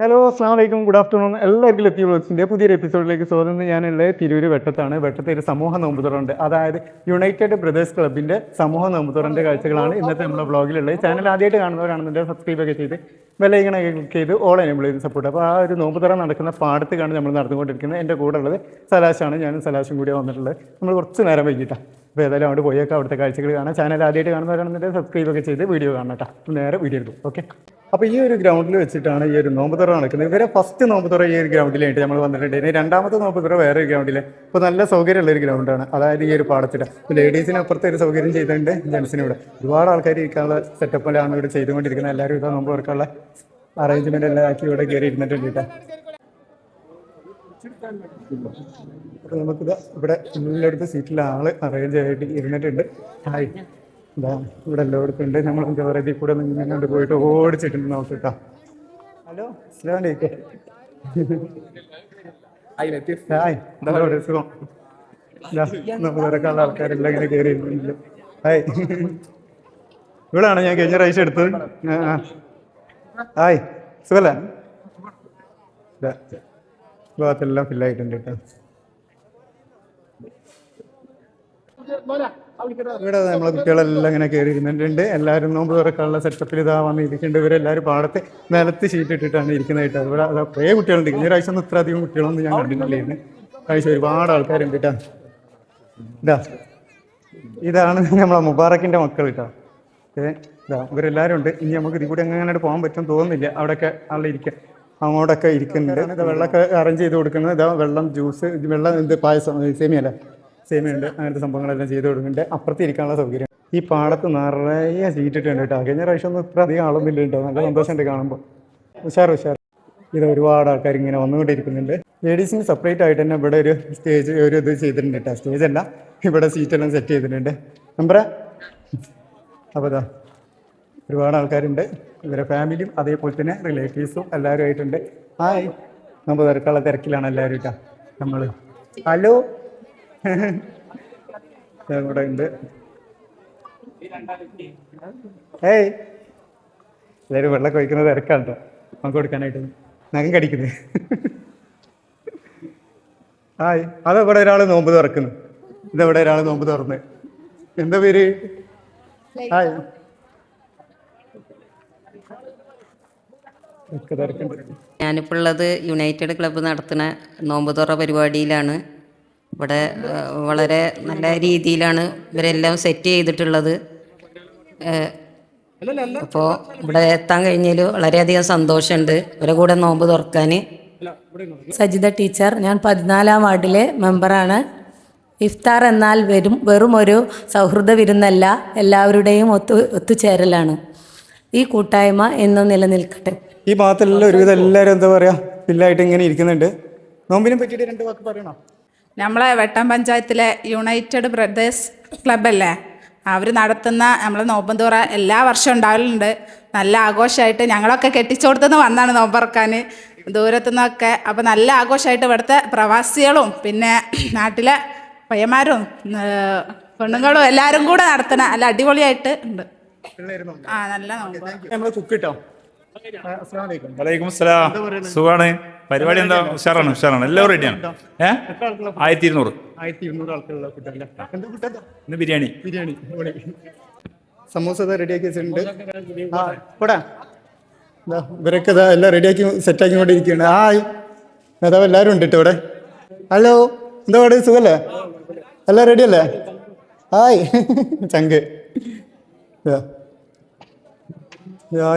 Hello അസ്സാം വലൈക്കും good afternoon എല്ലാവർക്കും ലത്തി വ്ളോഗ്സിൻ്റെ പുതിയൊരു എപ്പിസോഡിലേക്ക് സ്വാഗതം. ഞാനുള്ളത് തിരൂര് വെട്ടത്താണ്. വെട്ടത്ത് ഒരു സമൂഹ നോമ്പുതുറയുണ്ട്, അതായത് യുണൈറ്റഡ് ബ്രദേഴ്സ് ക്ലബിൻ്റെ സമൂഹ നോമ്പുതുറൻ്റെ കാഴ്ചകളാണ് ഇന്നത്തെ നമ്മുടെ വ്ളോഗിലുള്ളത്. ചാനൽ ആദ്യമായിട്ട് കാണുന്നവരാണെന്നുണ്ടെങ്കിൽ സബ്സ്ക്രൈബ് ഒക്കെ ചെയ്ത് ബെല്ലൈക്കണൊക്കെ ക്ലിക്ക് ചെയ്ത് ഓൾ എനേബിൾ ചെയ്ത് സപ്പോർട്ട്. അപ്പോൾ ആ ഒരു നോമ്പുതുറ നടക്കുന്ന പാടത്തേക്കാണ് നമ്മൾ നടന്നുകൊണ്ടിരിക്കുന്നത്. എൻ്റെ കൂടെ ഉള്ളത് സലാഷാണ്. ഞാനും സലാഷും കൂടിയാണ് വന്നിട്ടുള്ളത്. നമ്മൾ കുറച്ച് നേരം വൈകിട്ടാണ്. അപ്പോൾ ഏതായാലും അവിടെ പോയേക്കാം, അവിടുത്തെ കാഴ്ചകൾ കാണാം. ചാനൽ ആദ്യമായിട്ട് കാണുന്നവരാണെന്നുണ്ടെങ്കിൽ സബ്സ്ക്രൈബ് ഒക്കെ ചെയ്ത് വീഡിയോ കാണണം കേട്ടോ. നേരെ വീഡിയോ എടുക്കും. ഓക്കെ, അപ്പോൾ ഈ ഒരു ഗ്രൗണ്ടിൽ വെച്ചിട്ടാണ് ഈ ഒരു നോമ്പുതുറ നടക്കുന്നത്. ഇവരെ ഫസ്റ്റ് നോമ്പുതുറ ഈ ഒരു ഗ്രൗണ്ടിലായിട്ട് നമ്മൾ വന്നിട്ടുണ്ട്. ഇനി രണ്ടാമത്തെ നോമ്പുതുറ വേറെ ഒരു ഗ്രൗണ്ടിൽ. ഇപ്പോൾ നല്ല സൗകര്യമുള്ള ഒരു ഗ്രൗണ്ടാണ്, അതായത് ഈ ഒരു പാടത്തിട്ട്. ഇപ്പോൾ ലേഡീസിന് അപ്പുറത്തെ ഒരു സൗകര്യം ചെയ്തിട്ടുണ്ട്, ജെൻസിന് ഇവിടെ ഒരുപാട് ആൾക്കാർ ഇരിക്കാനുള്ള സെറ്റപ്പിലാണ് ഇവിടെ ചെയ്തുകൊണ്ടിരിക്കുന്നത്. എല്ലാവരും ഇതാ നോമ്പ് തുറക്കാനുള്ള അറേഞ്ച്മെന്റ് എല്ലാം ആക്കി ഇവിടെ കയറി ഇരുന്നിട്ടുണ്ട് കേട്ടോ. അപ്പോൾ നമുക്കിത് ഇവിടെ എല്ലായിടത്തും സീറ്റിൽ ആള് അറേഞ്ച് ആയിട്ട് ഇരുന്നിട്ടുണ്ട്. ഹായ്, ഇതാ ഇവിടെ എല്ലായിടത്തും ഉണ്ട്. നമ്മൾ എന്താ പറയുക, ഇതിൽ കൂടെ ഇങ്ങനെ പോയിട്ട് ഓടിച്ചിട്ടുണ്ട് നമുക്ക് കേട്ടോ. ഹലോ, അസ്സലാമു അലൈക്കും. ഹായ്, എന്താ പറയുക, സുഖം. നമ്മൾ തിരക്കാനുള്ള ആൾക്കാരെല്ലാം ഇങ്ങനെ കയറി ഇരുന്നില്ല. ഹായ്, ഇവിടാണ് ഞാൻ കഴിഞ്ഞ പ്രാവശ്യം എടുത്തത്. ഹായ്, സുഖല്ലേ? ഭാഗത്തെല്ലാം ഫില്ലായിട്ടുണ്ട് കേട്ടോ. ഇവിടെ നമ്മളെ കുട്ടികളെല്ലാം ഇങ്ങനെ കയറി ഇരുന്നിട്ടുണ്ട്. എല്ലാവരും നോമ്പ് തുറക്കാനുള്ള സെറ്റപ്പിൽ ഇതാ വന്നിരിക്കുന്നുണ്ട്. ഇവരെല്ലാവരും പാടത്ത് നിലത്ത് ഷീറ്റ് ഇട്ടിട്ടാണ് ഇരിക്കുന്നത് കേട്ടോ. ഇവിടെ അതാ കുറേ കുട്ടികളുണ്ട്. കഴിഞ്ഞ പ്രാവശ്യം ഒന്നും ഇത്ര അധികം കുട്ടികളൊന്നും ഞാൻ കണ്ടിട്ടില്ലായിരുന്നു. പ്രാവശ്യം ഒരുപാട് ആൾക്കാരുണ്ട് കേട്ടോ. ഇതാണ് നമ്മളെ മുബാറക്കിൻ്റെ മക്കൾ കേട്ടോ. ഇതാ ഇവരെല്ലാവരും ഉണ്ട്. ഇനി നമുക്ക് ഇതിൽ കൂടി അങ്ങനെ പോകാൻ പറ്റും തോന്നുന്നില്ല. അവിടെയൊക്കെ ആളിരിക്കുക, അങ്ങോട്ടൊക്കെ ഇരിക്കുന്നുണ്ട്. ഇതാ വെള്ളമൊക്കെ അറേഞ്ച് ചെയ്ത് കൊടുക്കുന്നത്. ഇതാ വെള്ളം, ജ്യൂസ്, വെള്ളം, ഇത് പായസം, സേമിയല്ല, സേമിയുണ്ട്, അങ്ങനത്തെ സംഭവങ്ങളെല്ലാം ചെയ്ത് കൊടുക്കുന്നുണ്ട്. അപ്പുറത്ത് ഇരിക്കാനുള്ള സൗകര്യം. ഈ പാടത്ത് നിറയെ സീറ്റിട്ടുണ്ട് കേട്ടോ. കഴിഞ്ഞ പ്രാവശ്യം ഒന്നും ഇത്ര അധികം ആളൊന്നും ഇല്ല കേട്ടോ. നല്ല സന്തോഷമുണ്ട് കാണുമ്പോൾ. ഉഷാർ. ഇത് ഒരുപാട് ആൾക്കാർ ഇങ്ങനെ വന്നുകൊണ്ടിരിക്കുന്നുണ്ട്. ലേഡീസിന് സെപ്പറേറ്റ് ആയിട്ട് തന്നെ ഇവിടെ ഒരു സ്റ്റേജ് ഒരു ഇത് ചെയ്തിട്ടുണ്ട് കേട്ടോ. സ്റ്റേജല്ല, ഇവിടെ സീറ്റെല്ലാം സെറ്റ് ചെയ്തിട്ടുണ്ട്. നമ്പറ അപ്പോൾ ഇതാ ഒരുപാട് ആൾക്കാരുണ്ട്. ഇവരെ ഫാമിലിയും അതേപോലെ തന്നെ റിലേറ്റീവ്സും എല്ലാവരും ആയിട്ടുണ്ട്. ഹായ്, നമ്മൾ തിരക്കുള്ള തിരക്കിലാണ് എല്ലാവരും കേട്ടോ. നമ്മൾ ഹലോ ഇവിടെ ഉണ്ട്. ഏയ്, എല്ലാവരും വെള്ളമൊക്കെ ഒഴിക്കുന്നത് തിരക്കാണ് കേട്ടോ. നമുക്ക് കൊടുക്കാനായിട്ട് നഖം കടിക്കുന്നത്. ഹായ്, അതെവിടെ ഒരാൾ നോമ്പ് തുറക്കുന്നു. ഇതെവിടെ ഒരാൾ നോമ്പ് തുറന്ന്. എന്താ പേര്? ഹായ്. ഞാനിപ്പോൾ ഉള്ളത് യുണൈറ്റഡ് ക്ലബ്ബ് നടത്തുന്ന നോമ്പുതുറ പരിപാടിയിലാണ്. ഇവിടെ വളരെ നല്ല രീതിയിലാണ് ഇവരെല്ലാം സെറ്റ് ചെയ്തിട്ടുള്ളത്. അപ്പോൾ ഇവിടെ എത്താൻ കഴിഞ്ഞതിൽ വളരെയധികം സന്തോഷമുണ്ട്. ഇവരെ കൂടെ നോമ്പ് തുറക്കാൻ. സജിത ടീച്ചർ, ഞാൻ 14-ാം വാർഡിലെ മെമ്പറാണ്. ഇഫ്താർ എന്നാൽ വെറും ഒരു സൗഹൃദ വിരുന്നല്ല, എല്ലാവരുടെയും ഒത്തുചേരലാണ്. ഈ കൂട്ടായ്മ എന്നും നിലനിൽക്കട്ടെ. ഈ ഭാഗത്തെല്ലാം ഒരുവിധം എല്ലാവരും എന്താ പറയുക, ഫില്ലായിട്ട് ഇങ്ങനെ ഇരിക്കുന്നുണ്ട്. നോമ്പിനെ പറ്റിയിട്ട് 2 വാക്ക് പറയണോ? നമ്മളെ വെട്ടം പഞ്ചായത്തിലെ യുണൈറ്റഡ് ബ്രദേഴ്സ് ക്ലബ്ബല്ലേ, അവർ നടത്തുന്ന നമ്മളെ നോമ്പുതുറ എല്ലാ വർഷവും ഉണ്ടാവലുണ്ട്. നല്ല ആഘോഷമായിട്ട് ഞങ്ങളൊക്കെ കെട്ടിച്ചോടത്തുനിന്ന് വന്നാണ് നോമ്പറക്കാൻ, ദൂരത്തു നിന്നൊക്കെ. അപ്പോൾ നല്ല ആഘോഷമായിട്ട് ഇവിടുത്തെ പ്രവാസികളും പിന്നെ നാട്ടിലെ പയ്യന്മാരും പെണ്ണുങ്ങളും എല്ലാവരും കൂടെ നടത്തണ നല്ല അടിപൊളിയായിട്ട് ഉണ്ട്. നല്ല നോമ്പ്. വലൈക്കും സ്സലാം. സുഖാണ്. പരിപാടി എന്താ? ഉഷാറാണ്. എല്ലാവരും റെഡിയാണ്. 1200 ആൾക്കാരുള്ള ഫുഡല്ലേ. ഇന്ന് ബിരിയാണി. സമൂസ റെഡിയാക്കി വെച്ചിട്ടുണ്ട്. ഇവരൊക്കെ ഇതാ എല്ലാം റെഡിയാക്കി സെറ്റാക്കി കൊണ്ടിരിക്കുകയാണ്. ഹായ്, അതാ എല്ലാവരും ഉണ്ട് കേട്ടോ ഇവിടെ. ഹലോ, എന്താ പാട്, സുഖല്ലേ? എല്ലാം റെഡിയല്ലേ? ഹായ് ചങ്ക്.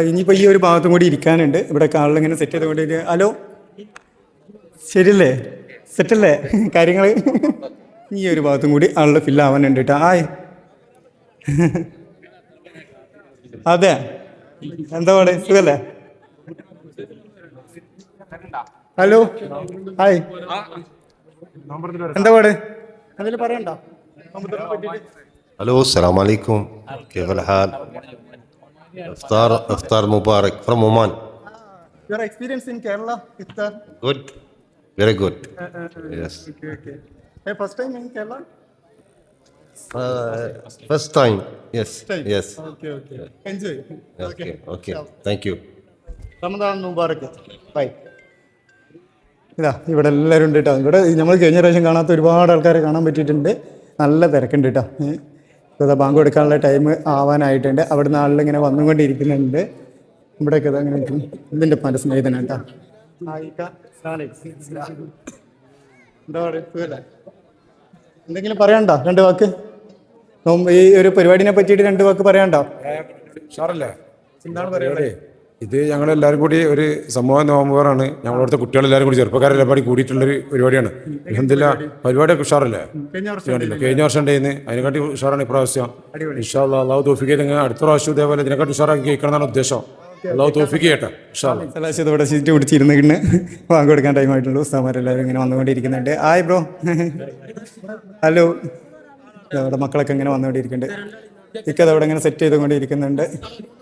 ഇനിയിപ്പോൾ ഈ ഒരു ഭാഗത്തും കൂടി ഇരിക്കാനുണ്ട്. ഇവിടെ ആളിങ്ങനെ സെറ്റ് ചെയ്തുകൊണ്ടിരിക്കുക. ഹലോ, ശരിയല്ലേ? സെറ്റല്ലേ കാര്യങ്ങൾ? ഈ ഒരു ഭാഗത്തും കൂടി ആളുടെ ഫില്ലാവാനുണ്ട് കേട്ടോ. ഹായ്, അതെ, എന്താ പാട്, സുഖല്ലേ? ഹലോ, ഹായ്, എന്താ പാട്, എന്തെങ്കിലും പറയണ്ടോ? ഹലോ, അസ്സലാമു അലൈക്കും. കൈഫൽ ഹാൽ? Iftar Mubarak from Oman. Your experience in Kerala, iftar? Good, very good. Yes. Okay. Hey, first time in Kerala? First time. Yes. Time. Yes. Okay. Enjoy. Okay. Thank you. Ramadan Mubarak. Bye. ഇതാ ഇവിടെ എല്ലാവരും ഉണ്ട് കേട്ടോ. ഇവിടെ നമ്മൾ കഴിഞ്ഞ പ്രാവശ്യം കാണാത്ത ഒരുപാട് ആൾക്കാരെ കാണാൻ പറ്റിയിട്ടുണ്ട്. നല്ല തിരക്കുണ്ട് കേട്ടോ. ഇതാ ബാങ്ക് കൊടുക്കാനുള്ള ടൈം ആവാനായിട്ടുണ്ട്. അവിടുന്ന് ആളിലിങ്ങനെ വന്നുകൊണ്ടിരിക്കുന്നുണ്ട്. ഇവിടെയൊക്കെ അങ്ങനെ നിൽക്കുന്നു. ഇതിൻ്റെ പല സ്നേഹിതനാണ് കേട്ടോ. എന്താ പറയുക, എന്തെങ്കിലും പറയണ്ടോ? 2 വാക്ക് ഈ ഒരു പരിപാടിനെ പറ്റിയിട്ട് 2 വാക്ക് പറയണ്ടോ? ഷാറല്ലേ, എന്താണ് പറയുന്നത്? ഇത് ഞങ്ങളെല്ലാവരും കൂടി ഒരു സമൂഹ നോമ്പുകാരാണ്. ഞങ്ങളവിടുത്തെ കുട്ടികളെല്ലാവരും കൂടി ചെറുപ്പക്കാരെല്ലാവരും കൂടിയിട്ടുള്ളൊരു പരിപാടിയാണ്. അൽഹംദുലില്ലാ, പരിപാടിയൊക്കെ ഉഷാറല്ലേ? കഴിഞ്ഞ വർഷം ഉണ്ടായിരുന്നു, അതിനെക്കാട്ടി ഉഷാറാണ് ഇപ്രാവശ്യം. ഇൻഷാ അല്ലാഹ് അള്ളാഹു തൗഫീഖ് ചെയ്ത് അടുത്ത പ്രാവശ്യം ഇതേപോലെ ഇതിനെക്കാട്ടി ഉഷാറാക്കി കഴിക്കണം എന്നാണ് ഉദ്ദേശം. അള്ളാഹു തൗഫീഖ് ചെയ്യട്ടെ. ഇൻഷാ അല്ലാഹ്. സലാശത്ത് ഇവിടെ സീറ്റ് പിടിച്ചിരുന്നിട്ട് ബാങ്ക് കൊടുക്കാൻ ടൈമായിട്ടുള്ളൂ. ഉസ്താമാരെല്ലാവരും ഇങ്ങനെ വന്നുകൊണ്ടിരിക്കുന്നുണ്ട്. Hi bro, hello. ഇവിടെ മക്കളൊക്കെ ഇങ്ങനെ വന്നുകൊണ്ടിരിക്കുന്നുണ്ട്. ഇക്കത് അവിടെ ഇങ്ങനെ സെറ്റ് ചെയ്തുകൊണ്ടിരിക്കുന്നുണ്ട്.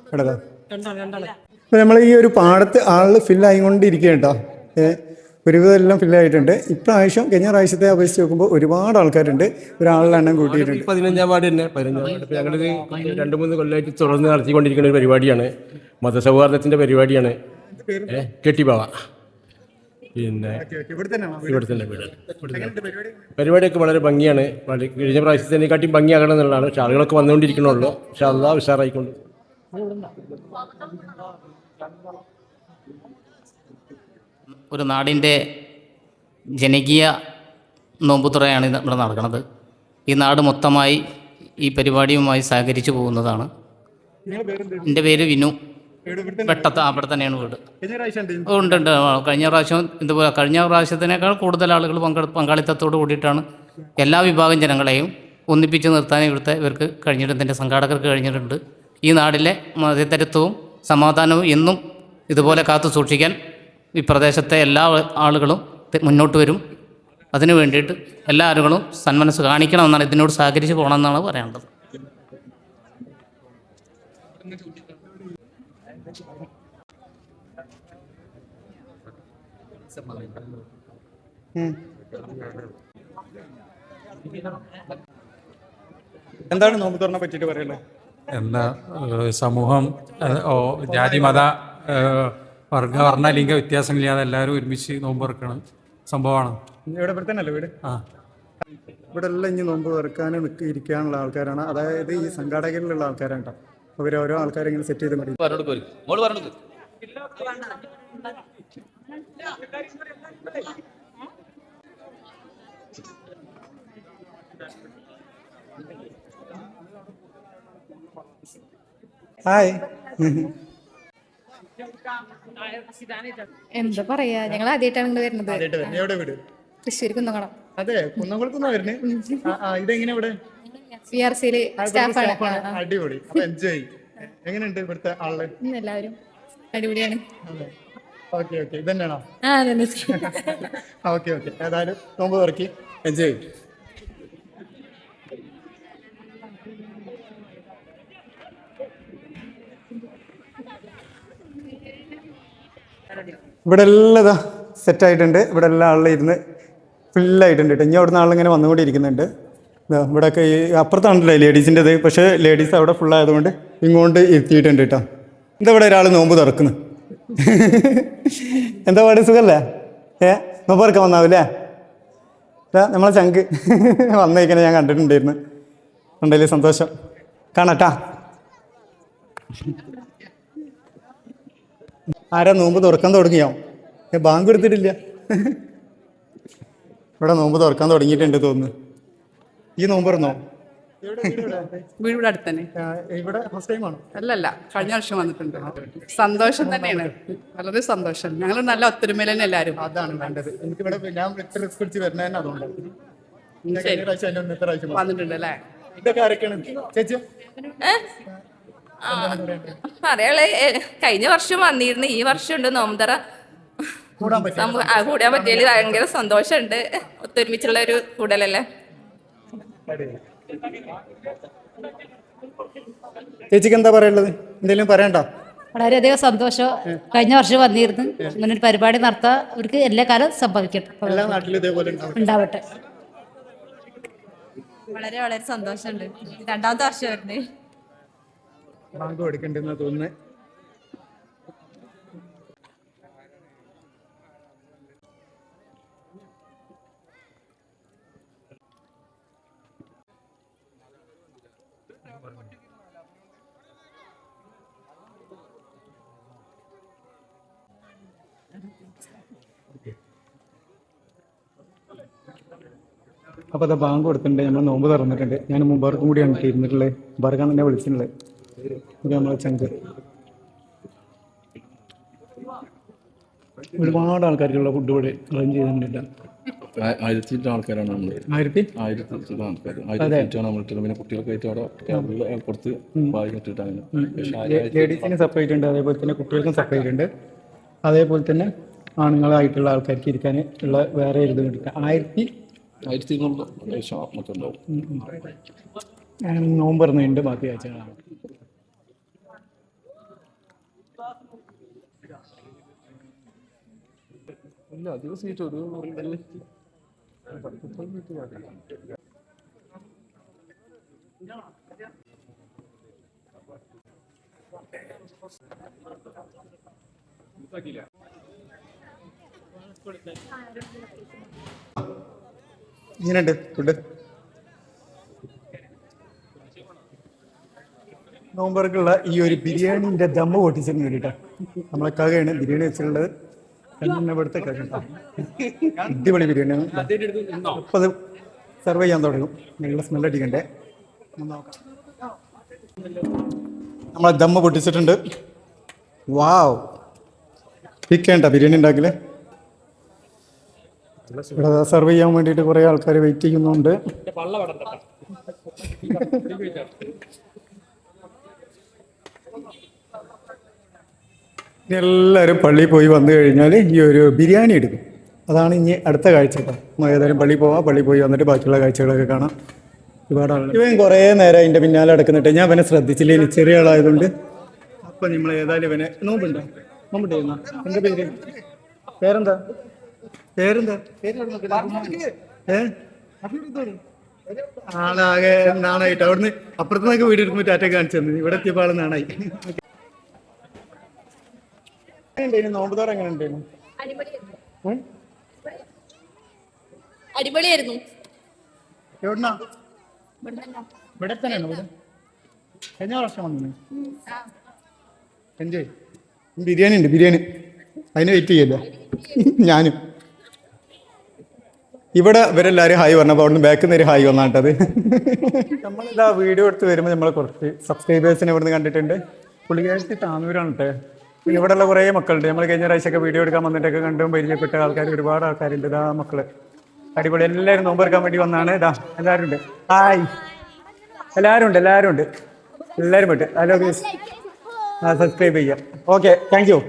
ഇവിടെ അപ്പോൾ നമ്മൾ ഈ ഒരു പാടത്ത് ആൾ ഫില്ലായിക്കൊണ്ടിരിക്കുക കേട്ടോ. ഒരുവിധം എല്ലാം ഫില്ലായിട്ടുണ്ട്. ഇപ്രാവശ്യം കഴിഞ്ഞ പ്രാവശ്യത്തെ അപേക്ഷിച്ച് നോക്കുമ്പോൾ ഒരുപാട് ആൾക്കാരുണ്ട്. ഒരാളുടെ എണ്ണം കൂട്ടിയിട്ടുണ്ട്. 15-ാം വാർഡ് തന്നെ 15-ാം വാർഡ് ഞങ്ങളിത് 2-3 കൊല്ലമായിട്ട് തുടർന്ന് നടത്തിക്കൊണ്ടിരിക്കുന്ന ഒരു പരിപാടിയാണ്. മതസൗഹാർദ്ദത്തിൻ്റെ പരിപാടിയാണ്. കെട്ടിപ്പാവ. പിന്നെ ഇവിടെ തന്നെ വീട്. പരിപാടിയൊക്കെ വളരെ ഭംഗിയാണ്. കഴിഞ്ഞ പ്രാവശ്യത്തിനെക്കാട്ടി ഭംഗിയാകണം എന്നുള്ളതാണ്. പക്ഷേ ആളുകളൊക്കെ വന്നുകൊണ്ടിരിക്കണുള്ളൂ. പക്ഷേ അള്ളാഹ് ഉഷാറായിക്കൊണ്ട്. ഒരു നാടിൻ്റെ ജനകീയ നോമ്പുതുറയാണ് ഇവിടെ നടക്കുന്നത്. ഈ നാട് മൊത്തമായി ഈ പരിപാടിയുമായി സഹകരിച്ചു പോകുന്നതാണ്. എൻ്റെ പേര് വിനു. വെട്ടത്ത് അവിടെ തന്നെയാണ് വീട്. ഉണ്ട്. കഴിഞ്ഞ പ്രാവശ്യം ഇതുപോലെ കഴിഞ്ഞ പ്രാവശ്യത്തിനേക്കാൾ കൂടുതൽ ആളുകൾ പങ്കാളിത്തത്തോട് കൂടിയിട്ടാണ് എല്ലാ വിഭാഗം ജനങ്ങളെയും ഒന്നിപ്പിച്ച് നിർത്താൻ ഇവർക്ക് കഴിഞ്ഞിട്ടുണ്ട്. ഇതിൻ്റെ സംഘാടകർക്ക് കഴിഞ്ഞിട്ടുണ്ട്. ഈ നാടിലെ മതേതരത്വവും സമാധാനവും എന്നും ഇതുപോലെ കാത്തു സൂക്ഷിക്കാൻ ഈ പ്രദേശത്തെ എല്ലാ ആളുകളും മുന്നോട്ട് വരും. അതിനു വേണ്ടിയിട്ട് എല്ലാ ആളുകളും സന്മനസ് കാണിക്കണമെന്നാണ്, ഇതിനോട് സഹകരിച്ച് പോകണമെന്നാണ് പറയാനുള്ളത്. എന്താണ് നോമ്പ് തുറനെ പറ്റിയിട്ട് പറയുന്നത്? എന്താ സമൂഹം ജാതി മത വർണ്ണ ലിംഗ വ്യത്യാസങ്ങളില്ലാതെ എല്ലാവരും ഒരുമിച്ച് നോമ്പ് തുറക്കണം സംഭവമാണ്. ഇവിടെ തന്നെയല്ലേ വീട്? ഇവിടെ എല്ലാം ഇനി നോമ്പ് തുറക്കാൻ ഇരിക്കാനുള്ള ആൾക്കാരാണ്. അതായത് ഈ സംഘാടകരിലുള്ള ആൾക്കാരാണ് കേട്ടോ. അവർ ഓരോ ആൾക്കാരെ ഇങ്ങനെ സെറ്റ് ചെയ്ത് മതി. ഹായ്. എന്താ പറയാ, ഞങ്ങൾ ആദ്യമായിട്ടാണ് ഇങ്ങോട്ട് വരുന്നത്. എവിടെ വീട്? തൃശ്ശൂർ കുന്നംകുളം. അതെ, കുന്നംകുളത്തുനിന്നാ വരുന്നേ. ഇതെങ്ങനെ ഇവിടെ? PRC സ്റ്റാഫാണ്. അടിപൊളി. അപ്പൊ എൻജോയ്. എങ്ങനെയുണ്ട് ഇവിടുത്തെ ആള്? എല്ലാവരും അടിപൊളിയാണ്. ഓക്കെ ഓക്കെ, ഇതന്നെയാണോ? അതെ. ഓക്കെ ഓക്കെ, ഏതായാലും നോമ്പ് തുറക്കി എൻജോയ്. ഇവിടെ എല്ലാം ഇതാ സെറ്റായിട്ടുണ്ട്. ഇവിടെ എല്ലാ ആളിലും ഇരുന്ന് ഫുള്ളായിട്ടുണ്ട് കേട്ടോ. ഇനി അവിടുന്ന് ആളിങ്ങനെ വന്നുകൊണ്ടിരിക്കുന്നുണ്ട്. ഇവിടെയൊക്കെ ഈ അപ്പുറത്താണല്ലോ ലേഡീസിൻ്റെത്. പക്ഷേ ലേഡീസ് അവിടെ ഫുള്ളായതുകൊണ്ട് ഇങ്ങോട്ട് ഇരുത്തിയിട്ടുണ്ട് കേട്ടോ. എന്താ ഇവിടെ ഒരാൾ നോമ്പ് തുറക്കുന്നു? എന്താ പാട്, സുഖമല്ലേ? നോമ്പ് തുറക്കാൻ വന്നാവില്ലേ? നമ്മളെ ചങ്ക് വന്നേക്കണേ ഞാൻ കണ്ടിട്ടുണ്ടായിരുന്നു. ഉണ്ടല്ലേ, സന്തോഷം. കാണാട്ടാ. ആരാ നോമ്പ് തുറക്കാൻ തുടങ്ങിയോ? ബാങ്ക് എടുത്തിട്ടില്ല. ഇവിടെ നോമ്പ് തുറക്കാൻ തുടങ്ങിയിട്ടുണ്ട് തോന്നുന്നു. ഈ നോമ്പ് തുറന്നോ? വീട് അടുത്ത് തന്നെ. ഇവിടെ ഫസ്റ്റ് ടൈം ആണോ? അല്ലല്ല, കഴിഞ്ഞ വർഷം വന്നിട്ടുണ്ട്. സന്തോഷം തന്നെയാണ്, വളരെ സന്തോഷം. ഞങ്ങൾ നല്ല ഒത്തൊരുമയിൽ തന്നെ എല്ലാവരും. അതാണ് വേണ്ടത്. എനിക്ക് ഇവിടെ ഞാൻ റിസ്ക് പിടിച്ച് വരുന്ന തന്നെ അതുകൊണ്ട് വന്നിട്ടുണ്ട് അല്ലേ? ഇതൊക്കെ ആരൊക്കെയാണ് ചേച്ചി? പറയാളെ കഴിഞ്ഞ വർഷം വന്നിരുന്നു, ഈ വർഷം ഉണ്ട് നോമ്പുതറ. കൂടാൻ പറ്റിയതിൽ ഭയങ്കര സന്തോഷമുണ്ട്. ഒത്തൊരുമിച്ചുള്ള ഒരു കൂടലല്ലേ. ചേച്ചിക്ക് എന്താ പറയാനുള്ളത്? എന്തെങ്കിലും പറയണ്ടോ? വളരെയധികം സന്തോഷം. കഴിഞ്ഞ വർഷം വന്നിരുന്നു. ഇങ്ങനെ ഒരു പരിപാടി നടത്താൻ അവർക്ക് എല്ലാ കാലം സംഭവിക്കട്ടെ, എല്ലാ നാട്ടിലും ഇതേപോലെ ഉണ്ടാവട്ടെ. വളരെ വളരെ സന്തോഷമുണ്ട്. 2ാമത്തെ വർഷം വരുന്നത്. ബാങ്ക് കൊടുക്കണ്ടെന്ന് തോന്നുന്നു. അപ്പോൾ അത് ബാങ്ക് കൊടുത്തിട്ടുണ്ട്, നമ്മൾ നോമ്പ് തുറന്നിട്ടുണ്ട്. ഞാൻ മുബാർക്കും കൂടിയാണ് ഇരുന്നിട്ടുള്ളത്. മുബാർക്കാണ് എന്നെ വിളിച്ചിട്ടുള്ളത്. ഇത് നമ്മളെ ചങ്ക്. ഒരുപാട് ആൾക്കാർക്കുള്ള ഫുഡ് ഇവിടെ അറേഞ്ച് ചെയ്തിട്ടുണ്ട്. 1000 ആൾക്കാരാണ് നമ്മൾ. 1000 ആൾക്കാർ. 1000 നമ്മൾ പിന്നെ കുട്ടികൾക്ക് ആയിട്ട് അവിടെ കൊടുത്ത് ലേഡീസിന് സെപ്പറേറ്റ് ഉണ്ട്, അതേപോലെ തന്നെ കുട്ടികൾക്കും സെപ്പറേറ്റ് ഉണ്ട്. അതേപോലെ തന്നെ ആണുങ്ങളായിട്ടുള്ള ആൾക്കാർക്ക് ഇരിക്കാൻ ഉള്ള വേറെ ഇത് കിട്ടുക. 1200 നോമ്പ് പറഞ്ഞുണ്ട് ബാക്കി ആഴ്ചകളാണ്. ഇല്ല അധികം സീറ്റ് ഒരു ഇങ്ങനെയുണ്ട് ഫുഡ്. നോമ്പർക്കുള്ള ഈ ഒരു ബിരിയാണിൻ്റെ ദമ്മ് പൊട്ടിച്ചതിന് വേണ്ടിയിട്ടാണ് നമ്മളെ കകയാണ് ബിരിയാണി വെച്ചിട്ടുള്ളത്. ഇവിടുത്തെ കക അടിപൊളി ബിരിയാണിയാണ്. അപ്പോൾ അത് സെർവ് ചെയ്യാൻ തുടങ്ങും. നല്ല സ്മെല്ലടിക്കണ്ടേ, നോക്കാം. നമ്മളെ ദമ്മ് പൊട്ടിച്ചിട്ടുണ്ട്. വാവ്, പിക്കേണ്ട ബിരിയാണി ഉണ്ടാക്കില്ലേ. ഇവിടെ സെർവ് ചെയ്യാൻ വേണ്ടിയിട്ട് കുറേ ആൾക്കാർ വെയിറ്റ് ചെയ്യുന്നുണ്ട്. എല്ലാവരും പള്ളിയിൽ പോയി വന്നു കഴിഞ്ഞാൽ ഈ ഒരു ബിരിയാണി എടുക്കും. അതാണ് ഇനി അടുത്ത കാഴ്ച. ഏതായാലും പള്ളിയിൽ പോവാം, പള്ളിയിൽ പോയി വന്നിട്ട് ബാക്കിയുള്ള കാഴ്ചകളൊക്കെ കാണാം. ഒരുപാട് ആളുകൾ ഇവൻ കുറേ നേരം അതിൻ്റെ പിന്നാലെ നടക്കുന്നിട്ട് ഞാൻ ഇവനെ ശ്രദ്ധിച്ചില്ല, ഇനി ചെറിയ ആളായതുകൊണ്ട്. അപ്പം നമ്മൾ ഏതായാലും ഇവനെ നോമ്പുണ്ടോ നോമ്പുണ്ടായിരുന്ന എൻ്റെ പേരെന്താ ആളാകെ നാണായിട്ട് അവിടുന്ന് അപ്പുറത്തുനിന്നൊക്കെ വീട് എടുക്കുമ്പോൾ ടാറ്റ കാണിച്ചു തന്നെ. ഇവിടെ എത്തിയപ്പോൾ ആള് നാണായി. നോമ്പുതോറ എങ്ങനെ ഉണ്ടായിരുന്നു? അടിപൊളിയായിരുന്നു. എവിടുന്നാ? ഇവിടെ തന്നെയാണോ? ഇവിടെ കഴിഞ്ഞ വർഷം വന്നു. എൻജോയ്. ബിരിയാണി ഉണ്ട്, ബിരിയാണി. അതിന് വെയിറ്റ് ചെയ്യല്ല ഞാനും. ഇവിടെ ഇവരെല്ലാവരും ഹായ് പറഞ്ഞപ്പോൾ അവിടുന്ന് ബാക്കിൽ നിന്ന് ഒരു ഹായ് വന്നാട്ടത്. നമ്മളിതാ വീഡിയോ എടുത്ത് വരുമ്പോൾ നമ്മൾ കുറച്ച് സബ്സ്ക്രൈബേഴ്സിനെ ഇവിടുന്ന് കണ്ടിട്ടുണ്ട്. പുള്ളിക്കാരത്തി താന്നൂരാണ് കേട്ടോ. ഇവിടെയുള്ള കുറേ മക്കളുണ്ട്. നമ്മൾ കഴിഞ്ഞ പ്രാവശ്യമൊക്കെ വീഡിയോ എടുക്കാൻ വന്നിട്ടൊക്കെ കണ്ടും പരിചയപ്പെട്ട ആൾക്കാർ ഒരുപാട് ആൾക്കാരുണ്ട്. ഇതാ മക്കള് അടിപൊളി. എല്ലാവരും നോമ്പെടുക്കാൻ വേണ്ടി വന്നാണ്. ഇതാ എല്ലാവരും ഉണ്ട്. ഹായ്, എല്ലാവരും ഉണ്ട് എല്ലാവരും വിട്ട്. ഹലോ ഗൈസ്, സബ്സ്ക്രൈബ് ചെയ്യാം. Okay, thank you.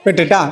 വിട്ടിട്ടാ.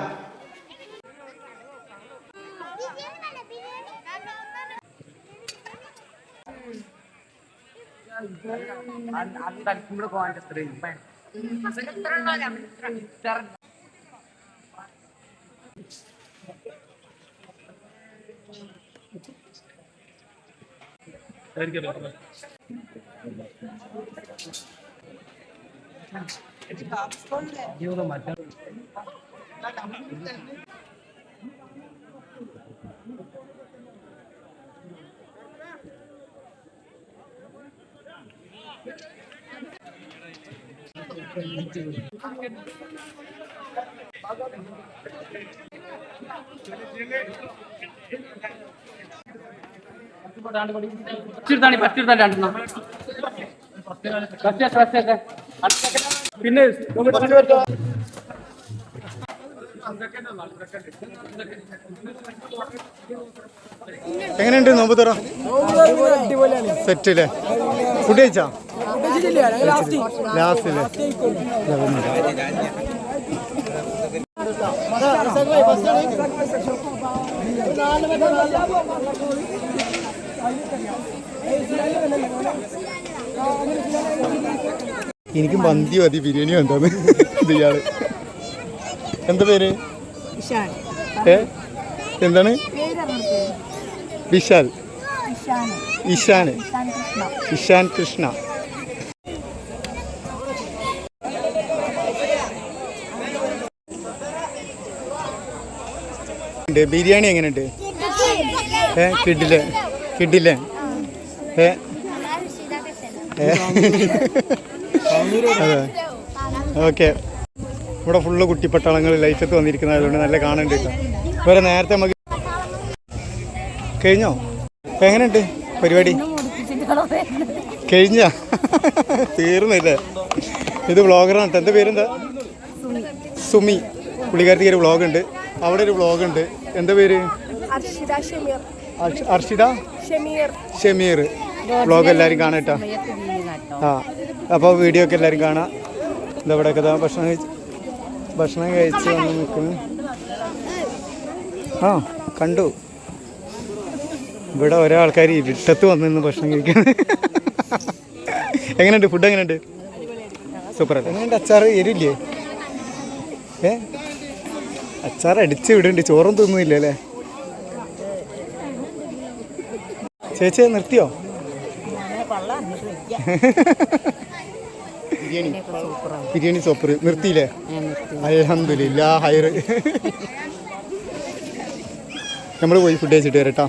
പിന്നെ എങ്ങനെയുണ്ട് നോമ്പ് തുറ? സെറ്റില്ലേ? ഫുഡ് കഴിച്ചാ? ലാസ്റ്റില്ലേ? എനിക്ക് മന്തി മതി, ബിരിയാണി എന്താന്ന് ഇയാള്. എന്താ പേര്? എന്താണ്? വിശാൽ. ഇഷാൻ കൃഷ്ണ. ബിരിയാണി എങ്ങനെയുണ്ട്? കിഡിലെ ഓക്കെ. ഇവിടെ ഫുള്ള് കുട്ടിപ്പട്ടാളങ്ങൾ ലൈറ്റത്ത് വന്നിരിക്കുന്നതായതുകൊണ്ട് നല്ല കാണേണ്ടി കേട്ടോ. വേറെ നേരത്തെ നമുക്ക് കഴിഞ്ഞോ? ഇപ്പം എങ്ങനെയുണ്ട് പരിപാടി? കഴിഞ്ഞ തീർന്നില്ലേ? ഇത് വ്ളോഗറാണ് കേട്ടോ. എൻ്റെ പേരെന്താ? സുമി. പുള്ളിക്കാരത്തിക്ക് ഒരു വ്ളോഗുണ്ട്. അവിടെ ഒരു വ്ളോഗുണ്ട്. എന്താ പേര്? അർഷിത ഷമീർ. വ്ളോഗ് എല്ലാവരും കാണാം കേട്ടോ. ആ അപ്പോൾ വീഡിയോ ഒക്കെ എല്ലാവരും കാണാം. എന്താ ഇവിടെയൊക്കെ ഭക്ഷണം കഴിച്ച് വന്ന് നിൽക്കുന്നു. ആ കണ്ടു. ഇവിടെ ഓരോ ആൾക്കാർ ഇരുട്ടത്ത് വന്ന് നിന്ന് ഭക്ഷണം കഴിക്കുന്നത്. എങ്ങനെയുണ്ട് ഫുഡ്? എങ്ങനെയുണ്ട്? സൂപ്പർ. എങ്ങനെയുണ്ട്? അച്ചാർ എരില്ലേ? അച്ചാർ അടിച്ച് വിടുന്നുണ്ട്. ചോറും തിന്നുന്നില്ല അല്ലേ? ചേച്ചി നിർത്തിയോ? ബിരിയാണി സൂപ്പർ. നിർത്തിയില്ലേ? അൽഹംദുലില്ലാ ഹൈർ. നമ്മൾ പോയി ഫുഡ് കഴിച്ചിട്ട് വരാം കേട്ടോ.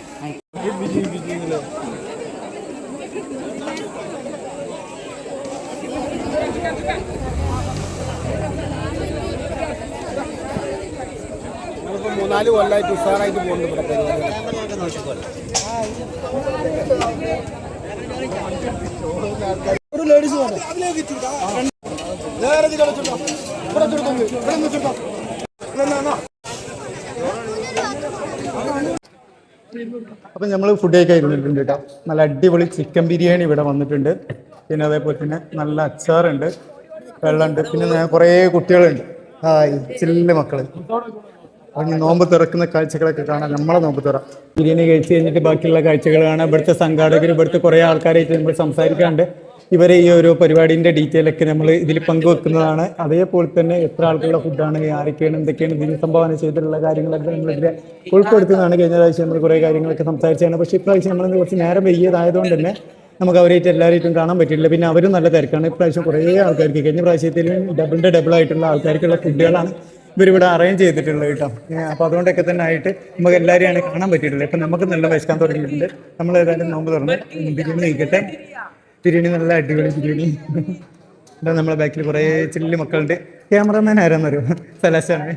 മൂന്നാല് കൊല്ലമായിട്ട് ഉഷാറായിട്ട് പോകുന്നുണ്ട്. ഒരു ലേഡീസ് അപ്പം നമ്മൾ ഫുഡ് കഴിക്കാൻ ഇരുന്നിട്ടുണ്ട് കേട്ടോ. നല്ല അടിപൊളി ചിക്കൻ ബിരിയാണി ഇവിടെ വന്നിട്ടുണ്ട്. പിന്നെ അതേപോലെ തന്നെ നല്ല അച്ചാറുണ്ട്, വെള്ളമുണ്ട്. പിന്നെ കുറേ കുട്ടികളുണ്ട്. ഹായ് ചില്ല് മക്കള്. അപ്പം നോമ്പ് തുറക്കുന്ന കാഴ്ചകളൊക്കെ കാണാം. നമ്മളെ നോമ്പ് തുറ ബിരിയാണി കഴിച്ച് കഴിഞ്ഞിട്ട് ബാക്കിയുള്ള കാഴ്ചകൾ കാണാം. ഇവിടുത്തെ സംഘാടകർ, ഇവിടുത്തെ കുറേ ആൾക്കാരായിട്ട് നമ്മൾ സംസാരിക്കാണ്ട് ഇവരെ ഈ ഓരോ പരിപാടിൻ്റെ ഡീറ്റെയിലൊക്കെ നമ്മൾ ഇതിൽ പങ്കുവെക്കുന്നതാണ്. അതേപോലെ തന്നെ എത്ര ആൾക്കുള്ള ഫുഡാണ്, ആരൊക്കെയാണ്, എന്തൊക്കെയാണ് ഇതിന് സംഭാവന ചെയ്തിട്ടുള്ള കാര്യങ്ങളൊക്കെ നമ്മളിതിൽ ഉൾപ്പെടുത്തുന്നതാണ്. കഴിഞ്ഞ പ്രാവശ്യം നമ്മൾ കുറേ കാര്യങ്ങളൊക്കെ സംസാരിച്ചാണ്. പക്ഷേ ഇപ്രാവശ്യം നമ്മൾ കുറച്ച് നേരം വൈകിയതായതുകൊണ്ട് തന്നെ നമുക്ക് അവരായിട്ട് എല്ലാവരായിട്ടും കാണാൻ പറ്റിയില്ല. പിന്നെ അവരും നല്ല തിരക്കാണ്. ഇപ്രാവശ്യം കുറേ ആൾക്കാർക്ക്, കഴിഞ്ഞ പ്രാവശ്യത്തിലും ഡബിൾ ആയിട്ടുള്ള ആൾക്കാർക്കുള്ള ഫുഡുകളാണ് ഇവരിവിടെ അറേഞ്ച് ചെയ്തിട്ടുള്ളത് കേട്ടോ. അപ്പോൾ അതുകൊണ്ടൊക്കെ തന്നെ ആയിട്ട് നമുക്ക് എല്ലാവരെയാണ് കാണാൻ പറ്റിയിട്ടുള്ളത്. ഇപ്പം നമുക്ക് നല്ല വിശക്കാൻ തുടങ്ങിയിട്ടുണ്ട്. നമ്മൾ ഏതായാലും നോമ്പ് തുറന്ന് ബിരിയാണി കഴിക്കട്ടെ. ബിരിയാണി നല്ല അടിപൊളി ബിരിയാണി. എന്താ നമ്മളെ ബാക്കിൽ കുറേ ചില്ല് മക്കളുണ്ട്. ക്യാമറമാൻ ആരാന്നറിയോ? സലാശാണ്.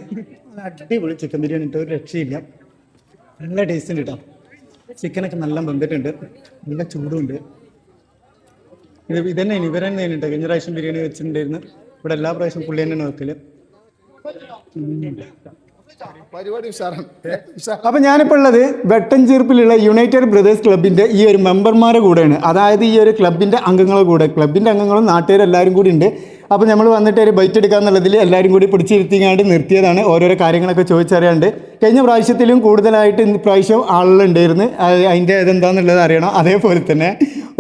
അടിപൊളി ചിക്കൻ ബിരിയാണി ഇട്ട് ഒരു രക്ഷയില്ല. നല്ല ടേസ്റ്റ് ഉണ്ട് കേട്ടോ. ചിക്കനൊക്കെ നല്ല വെന്തിട്ടുണ്ട്, നല്ല ചൂടുണ്ട്. ഇതന്നെ ഇവരെന്നെ കേട്ടോ. കഴിഞ്ഞ പ്രാവശ്യം ബിരിയാണി വെച്ചിട്ടുണ്ടായിരുന്നു. ഇവിടെ എല്ലാ പ്രാവശ്യം പുള്ളി തന്നെയാണ് വെക്കല്. അപ്പൊ ഞാനിപ്പോ ഉള്ളത് വെട്ടൻചീർപ്പിലുള്ള യുണൈറ്റഡ് ബ്രദേഴ്സ് ക്ലബിന്റെ ഈ ഒരു മെമ്പർമാരുടെ കൂടെയാണ്. അതായത് ഈ ഒരു ക്ലബിന്റെ അംഗങ്ങളുടെ കൂടെ, ക്ലബിന്റെ അംഗങ്ങളും നാട്ടുകാരെല്ലാവരും കൂടി ഉണ്ട്. അപ്പോൾ നമ്മൾ വന്നിട്ട് ഒരു ബൈറ്റ് എടുക്കാന്നുള്ളതിൽ എല്ലാവരും കൂടി പിടിച്ചിരുത്തിങ്ങാണ്ട് നിർത്തിയതാണ്. ഓരോരോ കാര്യങ്ങളൊക്കെ ചോദിച്ചറിയാണ്ട്. കഴിഞ്ഞ പ്രാവശ്യത്തിലും കൂടുതലായിട്ട് ഇപ്രാവശ്യം ആളുകളുണ്ടായിരുന്നു. അതിൻ്റെ ഇതെന്താണെന്നുള്ളത് അറിയണം. അതേപോലെ തന്നെ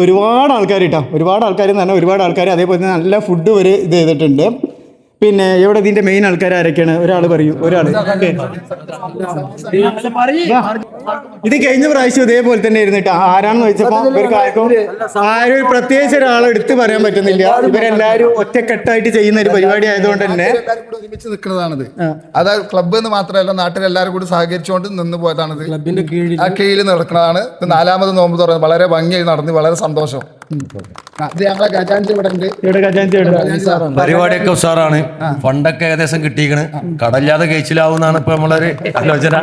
ഒരുപാട് ആൾക്കാർ കേട്ടോ, ഒരുപാട് ആൾക്കാർ എന്ന് പറഞ്ഞാൽ ഒരുപാട് ആൾക്കാർ. അതേപോലെ തന്നെ നല്ല ഫുഡ് വരെ ഇത് ചെയ്തിട്ടുണ്ട്. പിന്നെ ഇവിടെ ഇതിന്റെ മെയിൻ ആൾക്കാർ ആരൊക്കെയാണ്? ഒരാൾ പറയൂ. ഒരാൾ ഇത് കഴിഞ്ഞ പ്രാവശ്യം ഇതേപോലെ തന്നെ ഇരുന്നിട്ട് ആരാണെന്ന് ചോദിച്ചപ്പോൾ ഇവർക്ക് ആരും പ്രത്യേകിച്ച് ഒരാളെ എടുത്ത് പറയാൻ പറ്റുന്നില്ല. ഇവരെല്ലാവരും ഒറ്റക്കെട്ടായിട്ട് ചെയ്യുന്ന ഒരു പരിപാടി ആയതുകൊണ്ട് തന്നെ ഒരുമിച്ച് നിൽക്കുന്നതാണിത്. അതായത് ക്ലബ്ബ് എന്ന് മാത്രമല്ല, നാട്ടിലെല്ലാവരും കൂടി സഹകരിച്ചുകൊണ്ട് നിന്ന് പോയതാണിത്. ക്ലബിന്റെ കീഴിൽ നടക്കുന്നതാണ്. ഇത് 4ാമത് നോമ്പ് തുറന്ന് വളരെ ഭംഗിയായി നടന്ന് വളരെ സന്തോഷം. ഞങ്ങളെ ഖജാൻജി ഇവിടെ ഉണ്ട്. പരിപാടിയൊക്കെ ഉഷാറാണ്. ഫണ്ടൊക്കെ ഏകദേശം കിട്ടിയിരിക്കണ്. കടല്ലാതെ കഴിച്ചിലാവുന്നതാണ് ഇപ്പൊ നമ്മളൊരു ആലോചന.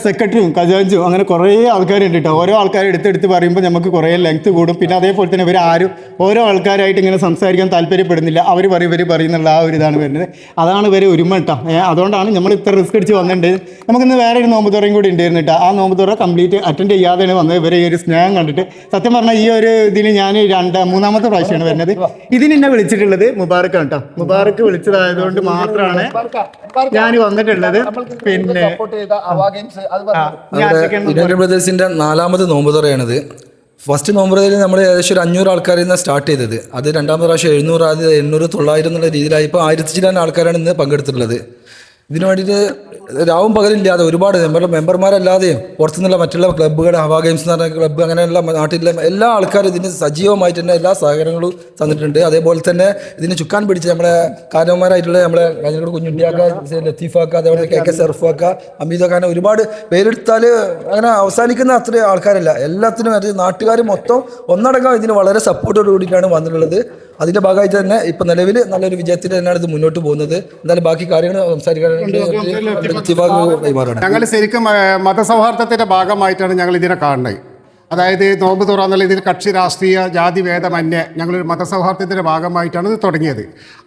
സെക്രട്ടറിയും ഖജാൻജും അങ്ങനെ കുറേ ആൾക്കാരുണ്ട് കേട്ടോ. ഓരോ ആൾക്കാർ എടുത്തെടുത്ത് പറയുമ്പോൾ നമുക്ക് കുറേ ലെങ്ത് കൂടും. പിന്നെ അതേപോലെ തന്നെ ഇവരാരും ഓരോ ആൾക്കാരായിട്ട് ഇങ്ങനെ സംസാരിക്കാൻ താല്പര്യപ്പെടുന്നില്ല. അവർ പറയുന്നുള്ള ആ ഒരു ഇതാണ് വരുന്നത്. അതാണ് ഇവരെ ഒരുമ കേട്ടോ. അതുകൊണ്ടാണ് നമ്മൾ ഇത്ര റിസ്ക് അടിച്ച് വന്നിട്ടുണ്ട്. നമുക്കിന്ന് വേറെ ഒരു നോമ്പ് തുറയും കൂടി ഉണ്ടായിരുന്നു കേട്ടോ. ആ നോമ്പ് തുറ കംപ്ലീറ്റ് അറ്റൻഡ് ചെയ്യാതെയാണ് വന്നത്. ഇവരെ ഈ ഒരു സ്നേഹം കണ്ടിട്ട് സത്യം പറഞ്ഞാൽ ഈ ഒരു ഇതിന് ഞാൻ 3ാമത്തെ പ്രാവശ്യമാണ് വരുന്നത്. ഇതിന് എന്നെ വിളിച്ചിട്ടുള്ളത് മുബാറക്കാണ് കേട്ടോ. മുബാറക്ക് വിളിച്ചതായതുകൊണ്ട് മാത്രമാണ് ഞാൻ വന്നിട്ടുള്ളത്. പിന്നെ യുണൈറ്റഡ് ബ്രദേഴ്സിന്റെ 4ാമത് നോമ്പ് തുറയാണിത്. ഫസ്റ്റ് നോമ്പ് തുറയിൽ നമ്മൾ ഏകദേശം ഒരു 500 ആൾക്കാരിൽ നിന്ന് സ്റ്റാർട്ട് ചെയ്തത്. അത് 2ാമത്തെ പ്രാവശ്യം 700, 800, 900 എന്നുള്ള രീതിയിലായി. ഇപ്പോൾ 1000 ചില്ലാൻ ആൾക്കാരാണ് ഇന്ന് പങ്കെടുത്തിട്ടുള്ളത്. ഇതിനു വേണ്ടിയിട്ട് രാവും പകലില്ലാതെ ഒരുപാട് മെമ്പർമാരല്ലാതെയും പുറത്തുനിന്നുള്ള മറ്റുള്ള ക്ലബ്ബുകൾ, ഹവാ ഗെയിംസ് എന്ന് പറഞ്ഞ ക്ലബ്ബ്, അങ്ങനെയുള്ള നാട്ടിലെ എല്ലാ ആൾക്കാരും ഇതിന് സജീവമായിട്ട് തന്നെ എല്ലാ സഹകരണങ്ങളും തന്നിട്ടുണ്ട്. അതേപോലെ തന്നെ ഇതിന് ചുക്കാൻ പിടിച്ച് നമ്മളെ കാരണവന്മാരായിട്ടുള്ള നമ്മളെ കാഞ്ഞങ്ങാട് കുഞ്ഞുണ്ടിയാക്ക, ലത്തീഫാക്ക, അതേപോലെ KK സർഫാക്ക, അമീദ ഒരുപാട് പേരെടുത്താൽ അങ്ങനെ അവസാനിക്കുന്ന അത്ര ആൾക്കാരല്ല. എല്ലാത്തിനും നാട്ടുകാർ മൊത്തം ഒന്നടങ്കം ഇതിന് വളരെ സപ്പോർട്ടോട് കൂടിയിട്ടാണ് വന്നിട്ടുള്ളത്. അതിൻ്റെ ഭാഗമായിട്ട് തന്നെ ഇപ്പം നിലവിൽ നല്ലൊരു വിജയത്തിൽ തന്നെയാണ് ഇത് മുന്നോട്ട് പോകുന്നത്. എന്തായാലും ബാക്കി കാര്യങ്ങൾ സംസാരിക്കാൻ ഞങ്ങൾ ശരിക്കും മതസൗഹാർദ്ദത്തിൻ്റെ ഭാഗമായിട്ടാണ് ഞങ്ങൾ ഇതിനെ കാണുന്നത്. അതായത് നോമ്പ് തുറ എന്നുള്ള ഇതിൽ കക്ഷി രാഷ്ട്രീയ ജാതി ഭേദമന്യേ ഞങ്ങളൊരു മതസൗഹാർദ്ദത്തിൻ്റെ ഭാഗമായിട്ടാണ് ഇത് തുടങ്ങിയത്.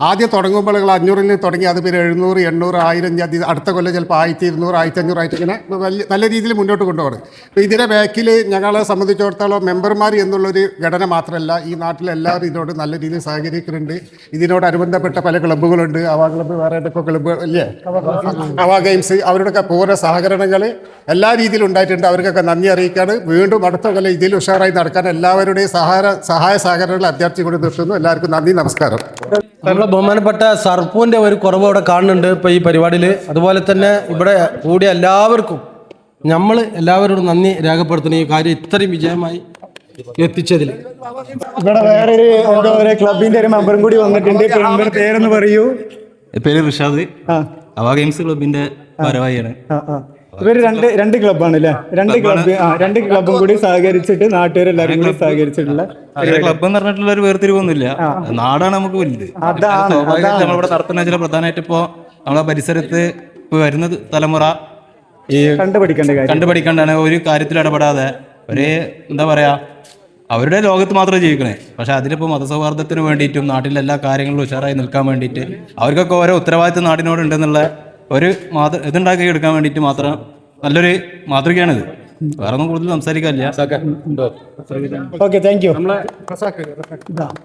ആദ്യം തുടങ്ങുമ്പോൾ 500 തുടങ്ങി, അത് പിന്നെ 700, 800, 1000, അടുത്ത കൊല്ലം ചിലപ്പോൾ 1200, 1500 ആയിട്ട് ഇങ്ങനെ നല്ല രീതിയിൽ മുന്നോട്ട് കൊണ്ടുപോകണം. അപ്പോൾ ഇതിൻ്റെ ബാക്കിൽ ഞങ്ങളെ സംബന്ധിച്ചിടത്തോളം മെമ്പർമാർ എന്നുള്ളൊരു ഘടന മാത്രമല്ല, ഈ നാട്ടിലെല്ലാവരും ഇതിനോട് നല്ല രീതിയിൽ സഹകരിക്കുന്നുണ്ട്. ഇതിനോടനുബന്ധപ്പെട്ട പല ക്ലബ്ബുകളുണ്ട്. അവ ക്ലബ്ബ്, വേറെ ഏതൊക്കെ ക്ലബ്ബ് ഇല്ലേ, അവ ഗെയിംസ്, അവരുടെയൊക്കെ പൂർണ്ണ സഹകരണങ്ങൾ എല്ലാ രീതിയിലും ഉണ്ടായിട്ടുണ്ട്. അവർക്കൊക്കെ നന്ദി അറിയിക്കാണ്. വീണ്ടും അടുത്ത കൊല്ലം ഇതിൽ ഉഷാറായി നടക്കാൻ എല്ലാവരുടെയും സഹായ സഹകരണങ്ങൾ അഭ്യർത്ഥിച്ചുകൊണ്ട് നിർത്തുന്നു. എല്ലാവർക്കും നന്ദി, നമസ്കാരം. നമ്മളെ ബഹുമാനപ്പെട്ട സർപ്പൂൻ്റെ ഒരു കുറവ് ഇവിടെ കാണുന്നുണ്ട് ഇപ്പോൾ ഈ പരിപാടിയിൽ. അതുപോലെ തന്നെ ഇവിടെ കൂടിയ എല്ലാവർക്കും നമ്മൾ എല്ലാവരോടും നന്ദി രേഖപ്പെടുത്തുന്ന ഈ കാര്യം ഇത്രയും വിജയമായി എത്തിച്ചതിൽ. ഇവിടെ വേറൊരു ഒരു ക്ലബിന്റെ ഒരു മെമ്പറും കൂടി വന്നിട്ടുണ്ട്. ക്ലബിന്റെ പേരൊന്ന് പറയൂ. പേര് റിഷാദ്, അവ ഗെയിംസ് ക്ലബിന്റെ ഭാരവാഹിയാണ്. ഇവര് രണ്ട് ക്ലബ്ബാണ് അല്ലേ? രണ്ട് ക്ലബും കൂടി സഹകരിച്ചിട്ട് നാട്ടുകാരെല്ലാരും കൂടി സഹകരിച്ചിട്ടുള്ള ക്ലബ് എന്ന് പറഞ്ഞിട്ടുള്ള ഒരു വേർതിരിവൊന്നുമില്ല. നാടാണ് നമുക്ക് വലുത്. സ്വാഭാവികമായിട്ട് നമ്മളിവിടെ നടത്തുന്ന ചില പ്രധാനമായിട്ട് ഇപ്പോൾ നമ്മളെ പരിസരത്ത് വരുന്ന തലമുറ ഈ കണ്ടുപഠിക്കേണ്ടാണ്. ഒരു കാര്യത്തിൽ ഇടപെടാതെ ഒരു എന്താ പറയാ, അവരുടെ ലോകത്ത് മാത്രമേ ജീവിക്കണേ. പക്ഷെ അതിലിപ്പോൾ മതസൗഹാർദ്ദത്തിന് വേണ്ടിയിട്ടും നാട്ടിലെ എല്ലാ കാര്യങ്ങളിലും ഉഷാറായി നിൽക്കാൻ വേണ്ടിയിട്ട് അവർക്കൊക്കെ ഓരോ ഉത്തരവാദിത്വം നാടിനോടുണ്ടെന്നുള്ള ഒരു ഇതുണ്ടാക്കി എടുക്കാൻ വേണ്ടിയിട്ട് മാത്രം നല്ലൊരു മാതൃകയാണിത്. വേറെ ഒന്നും കൂടുതൽ സംസാരിക്കാനില്ല.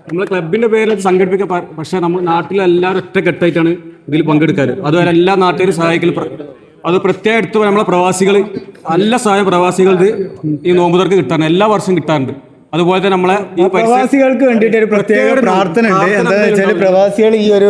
നമ്മളെ ക്ലബിന്റെ പേരിൽ സംഘടിപ്പിക്കാൻ, പക്ഷെ നമ്മൾ നാട്ടിലെല്ലാവരും ഒറ്റക്കെട്ടായിട്ടാണ് ഇതിൽ പങ്കെടുക്കാറ്. അതുപോലെ എല്ലാ നാട്ടുകാരും സഹായിക്കൽ. അത് പ്രത്യേകം എടുത്തു നമ്മളെ പ്രവാസികൾ നല്ല സഹായം പ്രവാസികൾക്ക് ഈ നോമ്പുതുറക്ക് കിട്ടാറുണ്ട്, എല്ലാ വർഷവും കിട്ടാറുണ്ട്. അതുപോലെ തന്നെ നമ്മളെ ഈ പ്രവാസികൾക്ക് വേണ്ടിയിട്ട് ഒരു പ്രത്യേക പ്രാർത്ഥന ഉണ്ട്. എന്താണെന്ന് വെച്ചാൽ പ്രവാസികൾ ഈ ഒരു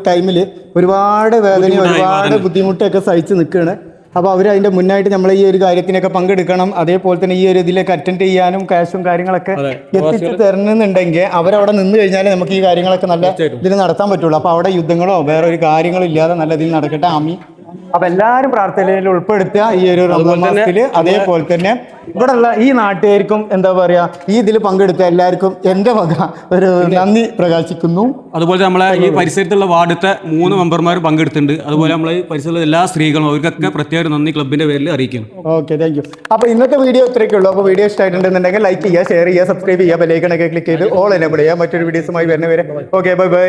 ടൈമിൽ ഒരുപാട് വേദന, ഒരുപാട് ബുദ്ധിമുട്ടൊക്കെ സഹിച്ച് നിൽക്കുകയാണ്. അപ്പോൾ അവർ അതിൻ്റെ മുന്നായിട്ട് നമ്മൾ ഈ ഒരു കാര്യത്തിനൊക്കെ പങ്കെടുക്കണം. അതേപോലെ തന്നെ ഈ ഒരു ഇതിലേക്ക് അറ്റൻഡ് ചെയ്യാനും ക്യാഷും കാര്യങ്ങളൊക്കെ എത്തിച്ച് തരണമെന്നുണ്ടെങ്കിൽ അവരവിടെ നിന്ന് കഴിഞ്ഞാൽ നമുക്ക് ഈ കാര്യങ്ങളൊക്കെ നല്ല ഇതിൽ നടത്താൻ പറ്റുള്ളൂ. അപ്പോൾ അവിടെ യുദ്ധങ്ങളോ വേറെ ഒരു കാര്യങ്ങളോ ഇല്ലാതെ നല്ല ഇതിൽ നടക്കട്ടെ. ആമീൻ. അപ്പൊ എല്ലാവരും പ്രാർത്ഥനയിൽ ഉൾപ്പെടുത്തുക ഈ ഒരു റമദാൻ മാസത്തില്. അതേപോലെ തന്നെ ഇവിടെയുള്ള ഈ നാട്ടുകാർക്കും എന്താ പറയാ, ഈ ഇതിൽ പങ്കെടുത്ത എല്ലാവർക്കും എൻ്റെ വക ഒരു നന്ദി പ്രകാശിക്കുന്നു. അതുപോലെ നമ്മളെ ഈ പരിസരത്തുള്ള വാർഡത്തെ 3 മെമ്പർമാർ പങ്കെടുത്തിട്ടുണ്ട്. അതുപോലെ നമ്മളെ ഈ പരിസരത്തുള്ള എല്ലാ സ്ത്രീകളും അവർക്കൊക്കെ പ്രത്യേക നന്ദി ക്ലബിന്റെ പേരിൽ അറിയിക്കുന്നു. Okay, thank U. അപ്പോൾ ഇന്നത്തെ വീഡിയോ ഇത്രയൊക്കെ ഉള്ളൂ. അപ്പോൾ വീഡിയോ ഇഷ്ടമായിട്ടുണ്ടെന്നുണ്ടെങ്കിൽ ലൈക്ക് ചെയ്യുക, ഷെയർ ചെയ്യുക, സബ്സ്ക്രൈബ് ചെയ്യുക, ബെല്ലൈക്കണൊക്കെ ക്ലിക്ക് ചെയ്ത് ഓൾ എനേബിൾ ചെയ്യുക. മറ്റൊരു വീഡിയോസുമായി വരുന്നവരെ ഓക്കെ, ബൈ ബൈ.